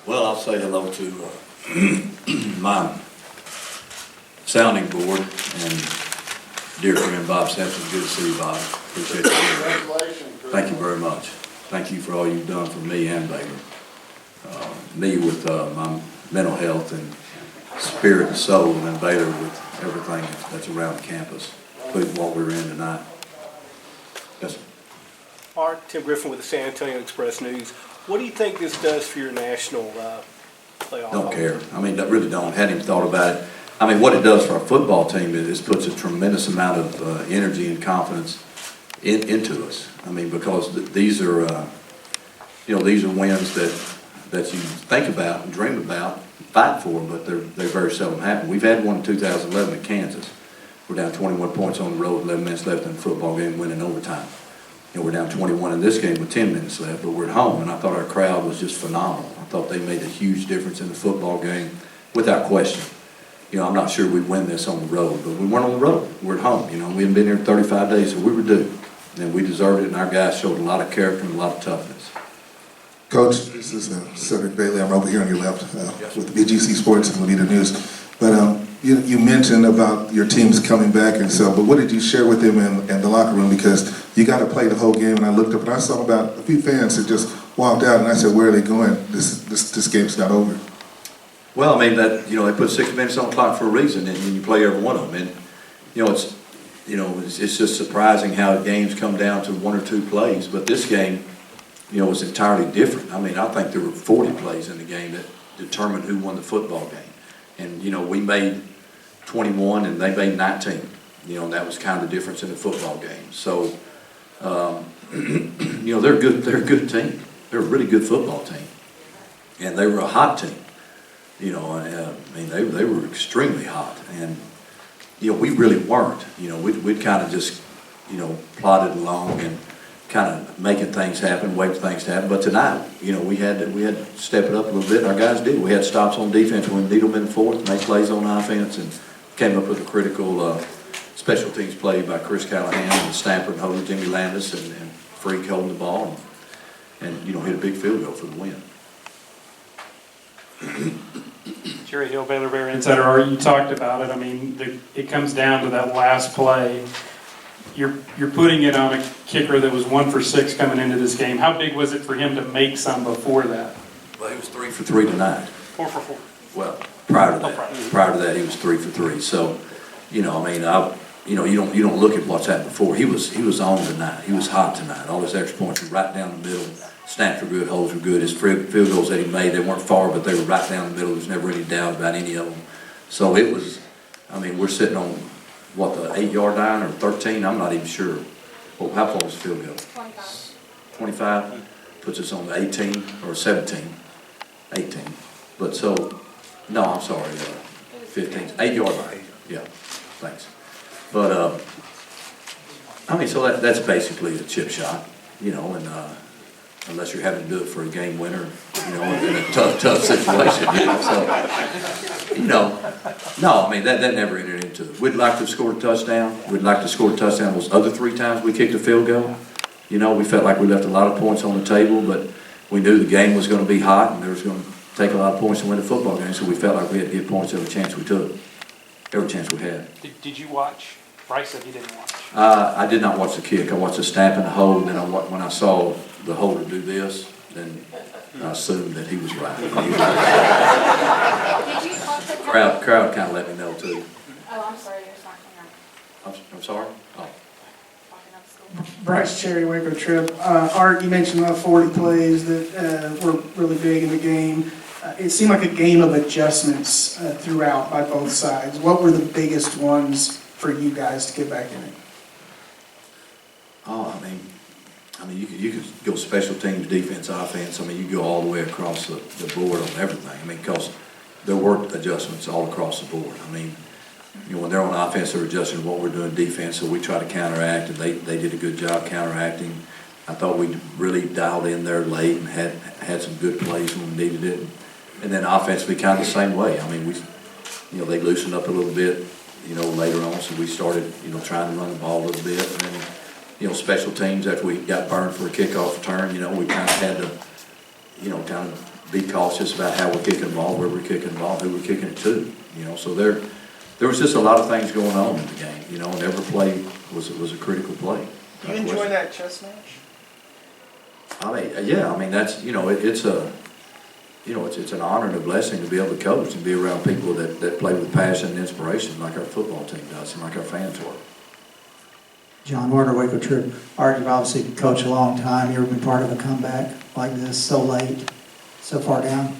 Well, I'll say hello to my sounding board and dear friend Bob Sampson. Good to see you, Bob. Appreciate you. Congratulations. Thank you very much. Thank you for all you've done for me and Baylor. Me with my mental health and spirit and soul, and then Baylor with everything that's around the campus, including what we're in tonight. Yes, sir. Art, Tim Griffin with the San Antonio Express News. What do you think this does for your national playoff? Don't care. I mean, I really don't. Hadn't even thought about it. I mean, what it does for our football team is puts a tremendous amount of energy and confidence into us. I mean, because these are, these are wins that you think about and dream about, fight for, but they very seldom happen. We've had one in 2011 at Kansas. We're down 21 points on the road, 11 minutes left in the football game, winning overtime. We're down 21 in this game with 10 minutes left, but we're at home, and I thought our crowd was just phenomenal. I thought they made a huge difference in the football game, without question. I'm not sure we win this on the road, but we weren't on the road. We're at home. We hadn't been here 35 days, so we were due. And we deserved it, and our guys showed a lot of character and a lot of toughness. Coach, this is Cedric Bailey. I'm over here on your left with BGC Sports and Leader News. But you mentioned about your teams coming back and so, but what did you share with them in the locker room? Because you got to play the whole game, and I looked up and I saw about a few fans that just walked out, and I said, where are they going? This game's not over. Well, I mean, they put 6 minutes on the clock for a reason, and you play every one of them. And it's just surprising how games come down to 1 or 2 plays. But this game, was entirely different. I mean, I think there were 40 plays in the game that determined who won the football game. And we made 21, and they made 19. And that was kind of the difference in the football game. So, they're good. They're a good team. They're a really good football team, and they were a hot team. They were extremely hot, and we really weren't. We'd kind of just plodded along and kind of making things happen, waiting for things to happen. But tonight, we had to step it up a little bit, and our guys did. We had stops on defense when we needed them in the fourth, made plays on offense, and came up with a critical special teams play by Chris Callahan and Stamper and holding Jimmy Landis and Freak holding the ball, and hit a big field goal for the win. Jerry Hill, Baylor Bear Insider. Art, you talked about it. I mean, it comes down to that last play. You're putting it on a kicker that was 1 for 6 coming into this game. How big was it for him to make some before that? Well, he was 3 for 3 tonight. 4 for 4. Well, prior to that, prior to that, he was 3 for 3. So, you don't look at what's happened before. He was on tonight. He was hot tonight. All his extra points were right down the middle. Snaps were good, holes were good. His field goals that he made, they weren't far, but they were right down the middle. There's never any doubt about any of them. So it was, we're sitting on, the 8-yard line or 13? I'm not even sure. Well, how far was the field goal? 25. 25? Puts us on the 18 or 17. 18. But so, no, I'm sorry, 15. 8-yard line. Yeah, thanks. But, so that's basically a chip shot, and unless you're having to do it for a game winner, in a tough situation, So, no, that never entered into it. We'd like to have scored a touchdown. We'd like to score a touchdown those other 3 times we kicked a field goal. We felt like we left a lot of points on the table, but we knew the game was going to be hot and there was going to take a lot of points to win the football game, so we felt like we had to get points every chance we took, every chance we had. Did you watch? Bryce said he didn't watch. I did not watch the kick. I watched the snap and the hold, and then when I saw the holder do this, then I assumed that he was right. Did you talk to Crowd kind of let me know too. Oh, I'm sorry, you're talking I'm sorry? Oh. up school. Bryce Cherry Waco trip. Art, you mentioned about 40 plays that were really big in the game. It seemed like a game of adjustments throughout by both sides. What were the biggest ones for you guys to get back in it? Oh, you could go special teams, defense, offense. You go all the way across the board on everything. Because there were adjustments all across the board. When they're on offense, they're adjusting what we're doing defense, so we try to counteract, and they did a good job counteracting. I thought we really dialed in there late and had some good plays when we needed it. And then offensively, kind of the same way. They loosened up a little bit, later on, so we started, trying to run the ball a little bit. And then, special teams, after we got burned for a kickoff return, we kind of had to, kind of be cautious about how we're kicking the ball, where we're kicking the ball, who we're kicking it to, you know. So there was just a lot of things going on in the game, you know, and every play was a critical play. Do you enjoy that chess match? I mean, yeah, I mean, that's, you know, it's an honor and a blessing to be able to coach and be around people that play with passion and inspiration like our football team does and like our fans are. John Warner, Waco Trib. Art, you've obviously coached a long time. You ever been part of a comeback like this so late, so far down?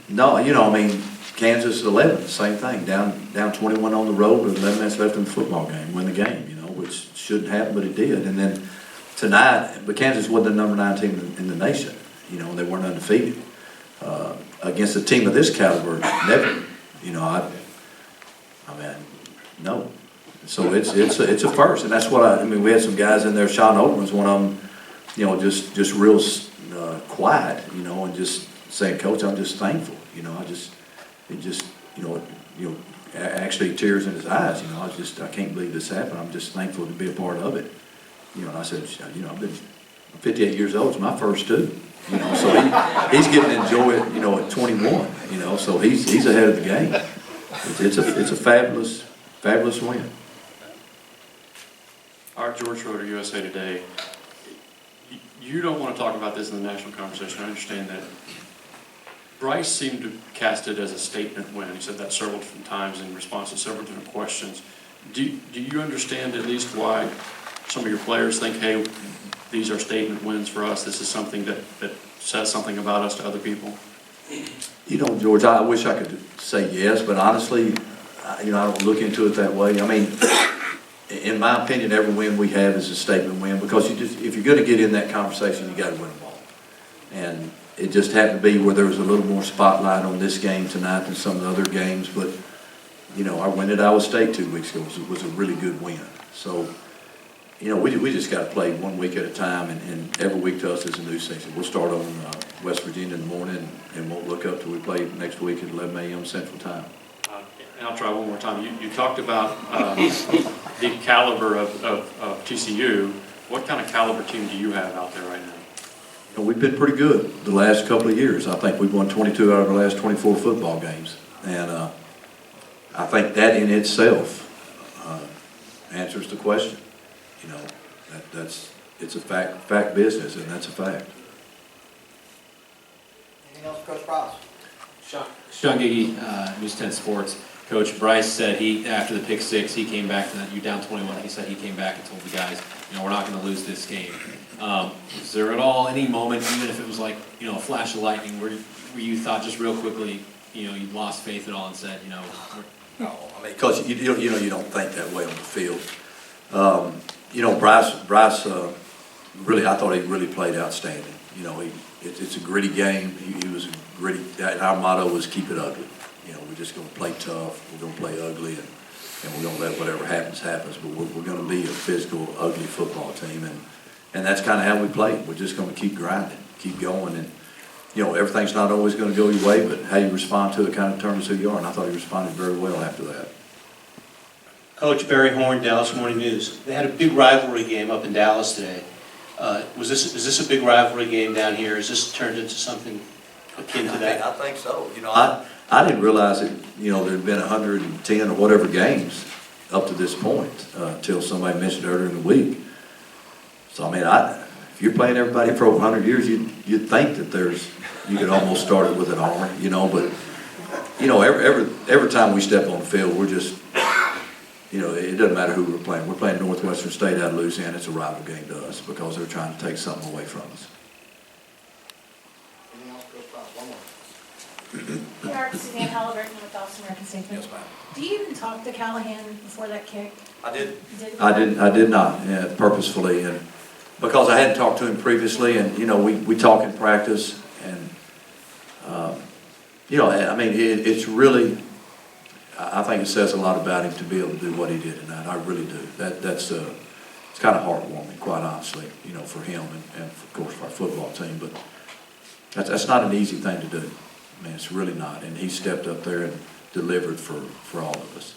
No, you know, I mean, Kansas 11, same thing, down 21 on the road with 11 minutes left in the football game, win the game, you know, which shouldn't happen, but it did. And then tonight, but Kansas wasn't the number 9 team in the nation, you know, and they weren't undefeated. Against a team of this caliber, never, you know, I mean, no. So it's a first, and that's what I mean, we had some guys in there, Sean Oldham was one of them, you know, just real quiet, you know, and just saying, Coach, I'm just thankful, you know, actually tears in his eyes, you know, I can't believe this happened, I'm just thankful to be a part of it, you know, and I said, you know, I'm 58 years old, it's my first too, you know, so he's getting to enjoy it, you know, at 21, you know, so he's ahead of the game. It's a fabulous win. Art, George Schroeder, USA Today. You don't want to talk about this in the national conversation. I understand that. Briles seemed to cast it as a statement win. He said that several different times in response to several different questions. Do you understand at least why some of your players think, hey, these are statement wins for us, this is something that says something about us to other people? You know, George, I wish I could say yes, but honestly, you know, I don't look into it that way. I mean, in my opinion, every win we have is a statement win because if you're going to get in that conversation, you got to win them all. And it just happened to be where there was a little more spotlight on this game tonight than some of the other games. But, you know, our win at Iowa State 2 weeks ago was a really good win. So, you know, we just got to play 1 week at a time, and every week to us is a new season. We'll start on West Virginia in the morning and won't look up till we play next week at 11 a.m. Central Time. And I'll try one more time. You talked about the caliber of TCU. What kind of caliber team do you have out there right now? You know, we've been pretty good the last couple of years. I think we've won 22 out of the last 24 football games. And I think that in itself answers the question. You know, it's a fact business, and that's a fact. Anything else, Coach Briles? Sean Giggy, News 10 Sports. Coach Briles said after the pick six, he came back, you down 21, he said he came back and told the guys, you know, we're not going to lose this game. Was there at all any moment, even if it was like, you know, a flash of lightning, where you thought just real quickly, you know, you lost faith at all and said, you know, No, I mean, because you don't think that way on the field. You know, Briles really, I thought he really played outstanding. You know, it's a gritty game. He was a gritty. Our motto was keep it ugly. You know, we're just going to play tough. We're going to play ugly, and we're going to let whatever happens. But we're going to be a physical, ugly football team, and that's kind of how we play. We're just going to keep grinding, keep going, and you know, everything's not always going to go your way, but how you respond to it kind of determines who you are. And I thought he responded very well after that. Coach Barry Horn, Dallas Morning News. They had a big rivalry game up in Dallas today. Is this a big rivalry game down here? Is this turned into something akin to that? I think so. You know, I didn't realize that, you know, there had been 110 or whatever games up to this point until somebody mentioned earlier in the week. So, I mean, if you're playing everybody for over 100 years, you'd think that you could almost start it with an R, you know, but, you know, every time we step on the field, we're just, you know, it doesn't matter who we're playing. We're playing Northwestern State out of Louisiana. It's a rival game to us because they're trying to take something away from us. Anything else, Coach Briles? One more. Hey, Art, Suzanne Halliburton with Dallas American Statesman. Yes, ma'am. Do you even talk to Callahan before that kick? I did. You did? I did not, purposefully, and because I hadn't talked to him previously, and you know, we talk in practice, and you know, I mean, it's really, I think it says a lot about him to be able to do what he did tonight. I really do. It's kind of heartwarming, quite honestly, you know, for him and of course for our football team. But that's not an easy thing to do. I mean, it's really not. And he stepped up there and delivered for all of us.